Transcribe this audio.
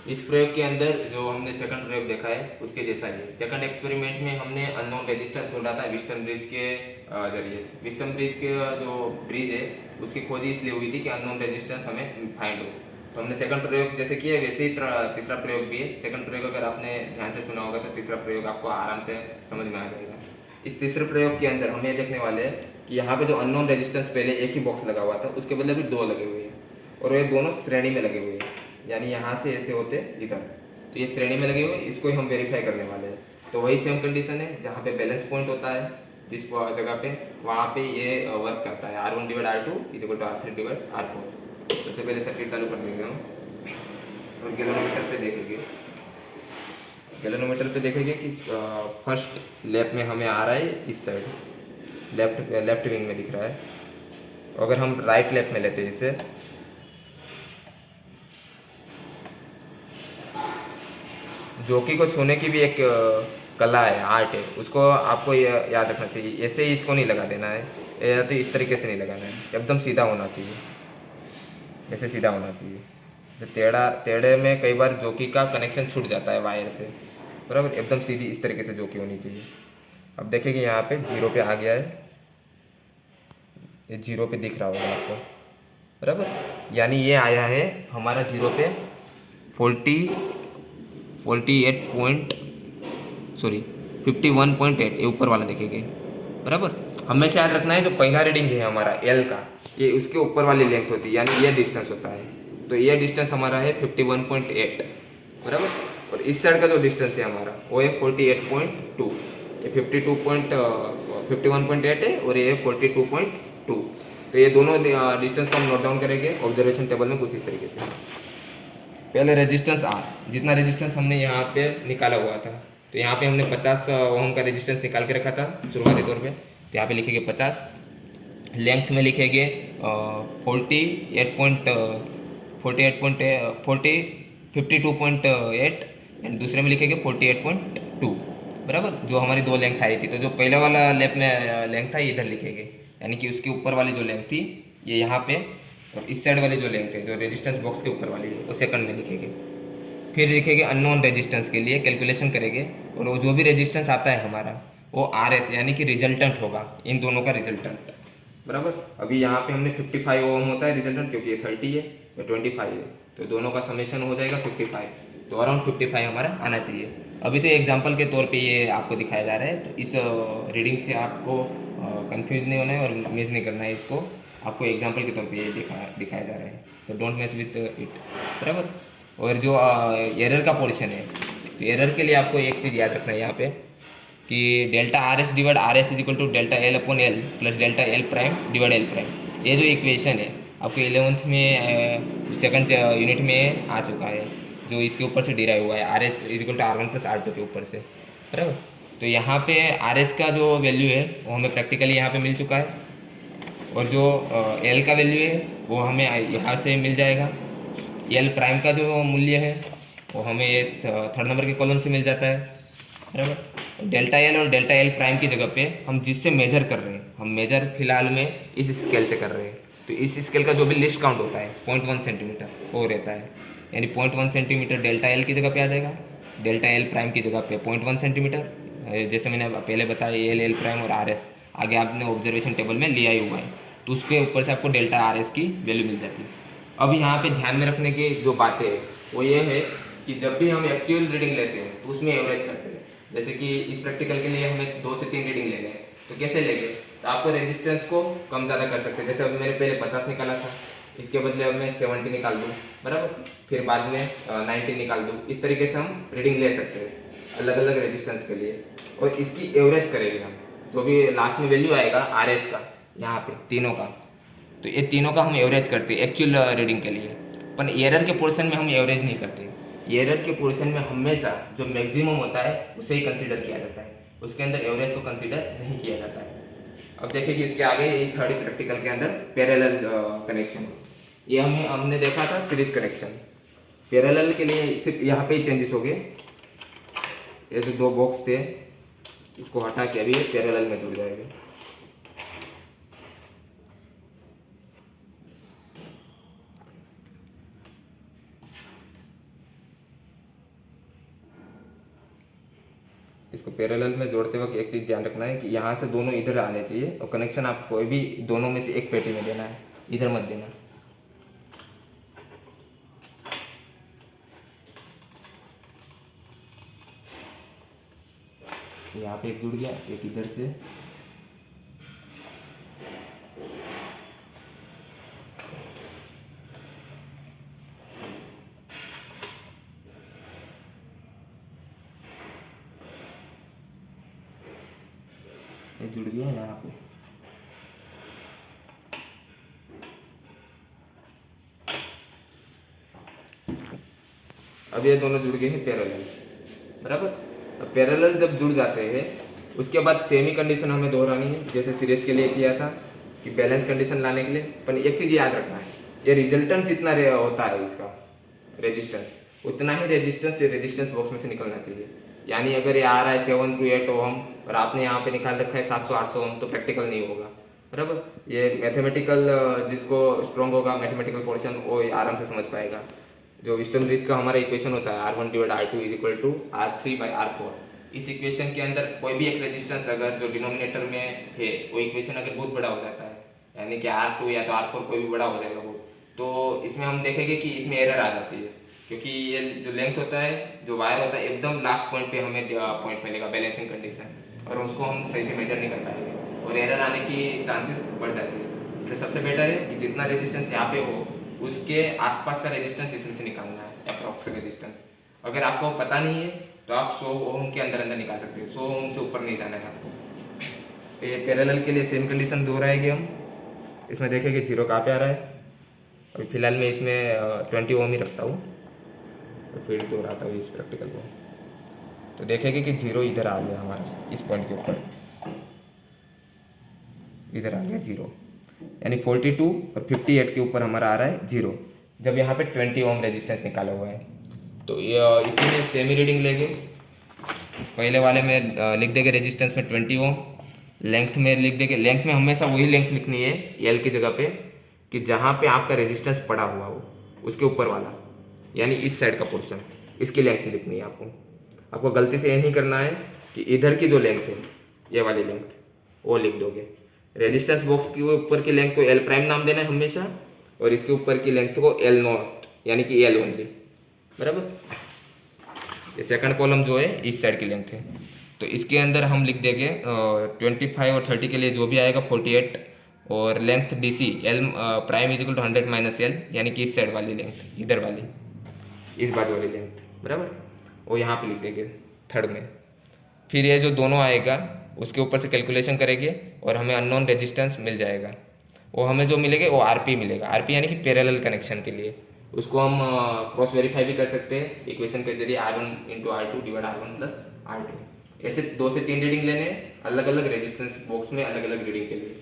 इस प्रयोग के अंदर जो हमने सेकंड प्रयोग देखा है उसके जैसा ही है। सेकंड एक्सपेरिमेंट में हमने अननोन रेजिस्टेंस ढूंढा था विस्टन ब्रिज के जरिए। विस्टन ब्रिज के जो ब्रिज है उसकी खोजी इसलिए हुई थी कि अननोन रेजिस्टेंस हमें फाइंड हो। तो हमने सेकंड प्रयोग जैसे किया वैसे ही तीसरा प्रयोग भी है। सेकंड प्रयोग अगर आपने ध्यान से सुना होगा तो तीसरा प्रयोग आपको आराम से समझ में आ जाएगा। इस तीसरे प्रयोग के अंदर हम ये देखने वाले हैं कि यहाँ पे जो अननोन रेजिस्टेंस पहले एक ही बॉक्स लगा हुआ था उसके बदले भी दो लगे हुए हैं और ये दोनों श्रेणी में लगे हुए हैं, यानी यहाँ से ऐसे होते इधर, तो ये श्रेणी में लगे हुए, इसको ही हम वेरीफाई करने वाले हैं। तो वही सेम कंडीशन है जहाँ पे बैलेंस पॉइंट होता है जिस जगह पे, वहाँ पे ये वर्क करता है R1 divide R2 is equal to R3 divide R4। सबसे पहले सर्किट चालू कर देंगे हम और गैल्वेनोमीटर पे देखेंगे। गैल्वेनोमीटर पे देखेंगे कि फर्स्ट लेफ्ट में हमें आ रहा है इस साइड, लेफ्ट विंग में दिख रहा है। अगर हम राइट लेफ्ट में लेते हैं इसे, जोकी को छूने की भी एक कला है, आर्ट है, उसको आपको याद रखना चाहिए। ऐसे ही इसको नहीं लगा देना है, या तो इस तरीके से नहीं लगाना है, एकदम सीधा होना चाहिए, ऐसे सीधा होना चाहिए। तो टेढ़े में कई बार जोकी का कनेक्शन छूट जाता है वायर से, बराबर। एकदम सीधी इस तरीके से जोकी होनी चाहिए। अब देखिए कि यहाँ पे जीरो पे आ गया है, ये जीरो पे दिख रहा होगा आपको, बराबर। यानी ये आया है हमारा जीरो पे 51.8, ये ऊपर वाला देखेंगे, बराबर। हमेशा याद रखना है जो पहला रीडिंग है हमारा एल का, ये उसके ऊपर वाली लेंथ होती है, यानी ये डिस्टेंस होता है। तो ये डिस्टेंस हमारा है 51.8, बराबर। और इस साइड का जो डिस्टेंस है हमारा वो है 48.2। ये 51.8 है और ये 42.2। तो ये दोनों डिस्टेंस को हम नोट डाउन करेंगे ऑब्जर्वेशन टेबल में कुछ इस तरीके से। पहले रेजिस्टेंस आर, जितना रेजिस्टेंस हमने यहाँ पे निकाला हुआ था, तो यहाँ पे हमने 50 ओम का रेजिस्टेंस निकाल के रखा था शुरुआती तौर पे। तो यहाँ पे लिखेंगे 50, लेंथ में लिखेंगे 52.8 एंड दूसरे में लिखेंगे 48.2, बराबर। जो हमारी दो लेंथ आई थी, तो जो पहले वाला लेप में लेंथ था इधर लिखेंगे, यानी कि उसके ऊपर वाली जो लेंथ थी ये यहाँ पे, और इस साइड वाली जो लेंथ है जो रेजिस्टेंस बॉक्स के ऊपर वाली है वो सेकंड में लिखेंगे। फिर लिखेंगे अननोन रेजिस्टेंस के लिए कैलकुलेशन करेंगे, और वो जो भी रेजिस्टेंस आता है हमारा वो आर एस यानी कि रिजल्टेंट होगा, इन दोनों का रिजल्टेंट, बराबर। अभी यहाँ पे हमने 55 ओम होता है रिजल्टेंट, क्योंकि ये 30 है या 25 है, तो दोनों का समेशन हो जाएगा 55। तो अराउंड 55 हमारा आना चाहिए। अभी तो एग्जाम्पल के तौर पे ये आपको दिखाया जा रहा है, तो इस रीडिंग से आपको कंफ्यूज नहीं होना है और मिस नहीं करना है इसको। आपको एग्जाम्पल के तौर पे ये दिखाया जा रहा है, तो डोंट मेस विथ इट, बराबर। और जो एरर का पोर्शन है, तो एरर के लिए आपको एक चीज़ याद रखना है यहाँ पे कि delta R S divide R S is equal to delta L upon L plus delta L prime divide L prime. ये जो इक्वेशन है आपको 11th में सेकंड यूनिट में आ चुका है, जो इसके ऊपर से डिराइव हुआ है, R S is equal to R one plus R two के ऊपर से, बराबर। तो यहाँ पे आर एस का जो वैल्यू है वो हमें प्रैक्टिकली यहाँ पे मिल चुका है, और जो एल का वैल्यू है वो हमें यहाँ से मिल जाएगा। एल प्राइम का जो मूल्य है वो हमें ये थर्ड नंबर के कॉलम से मिल जाता है, बराबर। डेल्टा एल और डेल्टा एल प्राइम की जगह पे हम जिससे मेजर कर रहे हैं, हम मेजर फिलहाल में इस स्केल से कर रहे हैं, तो इस स्केल का जो भी लिस्ट काउंट होता है 0.1 सेंटीमीटर वो रहता है, यानी 0.1 सेंटीमीटर डेल्टा एल की जगह पे आ जाएगा, डेल्टा एल प्राइम की जगह पे 0.1 सेंटीमीटर, जैसे मैंने पहले बताया एल प्राइम और आर एस आगे आपने ऑब्जर्वेशन टेबल में लिया ही हुआ है, तो उसके ऊपर से आपको डेल्टा आर एस की वैल्यू मिल जाती है। अब यहाँ पे ध्यान में रखने की जो बातें हैं वो ये है कि जब भी हम एक्चुअल रीडिंग लेते हैं तो उसमें एवरेज करते हैं। जैसे कि इस प्रैक्टिकल के लिए हमें 2 से 3 रीडिंग लेने हैं, तो कैसे लेंगे, तो आपको रेजिस्टेंस को कम ज़्यादा कर सकते हैं। जैसे अभी मैंने पहले 50 निकाला था, इसके बदले अब मैं 70 निकाल दूँ, बराबर, फिर बाद में 90 निकाल दूँ। इस तरीके से हम रीडिंग ले सकते हैं अलग अलग रेजिस्टेंस के लिए, और इसकी एवरेज करेंगे हम, जो भी लास्ट में वैल्यू आएगा आर एस का यहाँ पे तीनों का, तो ये तीनों का हम एवरेज करते हैं एक्चुअल रीडिंग के लिए। पर एरर के पोर्शन में हम एवरेज नहीं करते। एरर के पोर्शन में हमेशा जो मैक्सिमम होता है उसे ही कंसीडर किया जाता है, उसके अंदर एवरेज को कंसीडर नहीं किया जाता है। अब देखिए कि इसके आगे ये थर्ड प्रैक्टिकल के अंदर पैरेलल कनेक्शन, ये हमने देखा था सीरीज कनेक्शन। पैरेलल के लिए सिर्फ यहाँ पे ही चेंजेस हो गए, ये जो 2 बॉक्स थे इसको हटा के अभी पैरेलल में जुड़ जाएंगे। इसको पैरेलल में जोड़ते वक्त एक चीज़ ध्यान रखना है कि यहाँ से दोनों इधर आने चाहिए और कनेक्शन आप कोई भी दोनों में से एक पेटी में देना है, इधर मत देना। यहाँ पे एक जुड़ गया, एक इधर से, ये जुड़ गया यहाँ पे। अब ये दोनों जुड़ गए हैं पैरेलल, बराबर। अब पैरेलल जब जुड़ जाते हैं उसके बाद सेमी कंडीशन हमें दोहरानी है, जैसे सीरीज के लिए किया था कि बैलेंस कंडीशन लाने के लिए। पर एक चीज़ याद रखना है, ये रिजल्टेंट जितना होता है इसका रेजिस्टेंस, उतना ही रेजिस्टेंस बॉक्स में से निकलना चाहिए। यानी अगर ये आ रहा है 7 to 8 ओम और आपने यहाँ पे निकाल रखा है 700-800 ओम, तो प्रैक्टिकल नहीं होगा, बराबर। ये मैथमेटिकल जिसको स्ट्रॉन्ग होगा मैथमेटिकल पोर्शन, वो आराम से समझ पाएगा। जो विस्टन ब्रिज का हमारा इक्वेशन होता है R1/R2 = R3/R4, इस इक्वेशन के अंदर कोई भी एक रेजिस्टेंस अगर जो डिनोमिनेटर में है वो इक्वेशन अगर बहुत बड़ा हो जाता है, यानी कि R2 या तो R4 कोई भी बड़ा हो जाएगा बहुत, तो इसमें हम देखेंगे कि इसमें एरर आ जाती है, क्योंकि ये जो लेंथ होता है, जो वायर होता है, एकदम लास्ट पॉइंट पे हमें पॉइंट मिलेगा बैलेंसिंग कंडीशन, और उसको हम सही से मेजर नहीं कर पाएंगे और एरर आने की चांसेस बढ़ जाती है। इसलिए सबसे बेटर है कि जितना रेजिस्टेंस यहाँ पे हो उसके आसपास का रेजिस्टेंस इसमें से निकालना है, अप्रॉक्स रेजिस्टेंस। अगर आपको पता नहीं है तो आप 100 ओम के अंदर अंदर निकाल सकते हो, 100 ओम से ऊपर नहीं जाना है आपको। ये पैरेलल के लिए सेम कंडीशन दोहराएंगे हम। इसमें देखेंगे 0 कहाँ पे आ रहा है। अभी फिलहाल मैं इसमें 20 ओम ही रखता हूँ, तो फिर दोहराता हूँ इस प्रैक्टिकल को। तो देखेंगे कि 0 इधर आ गया हमारा, इस पॉइंट के ऊपर इधर आ गया 0, यानी 42 और 58 के ऊपर हमारा आ रहा है 0, जब यहाँ पे 20 ओम रेजिस्टेंस निकाला हुआ है। तो ये इसी में सेमी रीडिंग लेंगे। पहले वाले में लिख देंगे रेजिस्टेंस में 20 ओम, लेंथ में लिख देंगे, लेंथ में हमेशा वही लेंथ लिखनी है एल की जगह पे कि जहाँ पे आपका रेजिस्टेंस पड़ा हुआ हो उसके ऊपर वाला, यानी इस साइड का पोर्शन, इसकी लेंथ लिखनी है आपको। आपको गलती से ये नहीं करना है कि इधर की जो लेंथ है, ये वाली लेंथ, वो लिख दोगे। रेजिस्टेंस बॉक्स के ऊपर की लेंथ को एल प्राइम नाम देना है हमेशा, और इसके ऊपर की लेंथ को एल नॉट, यानी कि एल ओनली, बराबर। ये सेकंड कॉलम जो है इस साइड की लेंथ है, तो इसके अंदर हम लिख देंगे 25 और 30 के लिए जो भी आएगा 48, और length D C L prime = 100 - एल, यानी कि इस साइड वाली लेंथ, इधर वाली, इस बाजू वाली लेंथ, बराबर। वो यहाँ पे लिख देंगे थर्ड में। फिर ये जो दोनों आएगा उसके ऊपर से कैलकुलेशन करेंगे और हमें अननोन रेजिस्टेंस मिल जाएगा। वो हमें जो मिलेगा वो आरपी मिलेगा, आरपी यानी कि पैरेलल कनेक्शन के लिए। उसको हम क्रॉस वेरीफाई भी कर सकते हैं इक्वेशन के जरिए, R1 × R2 / R1 + R2। ऐसे 2 से 3 रीडिंग लेने, अलग अलग रेजिस्टेंस बॉक्स में अलग अलग रीडिंग के लिए।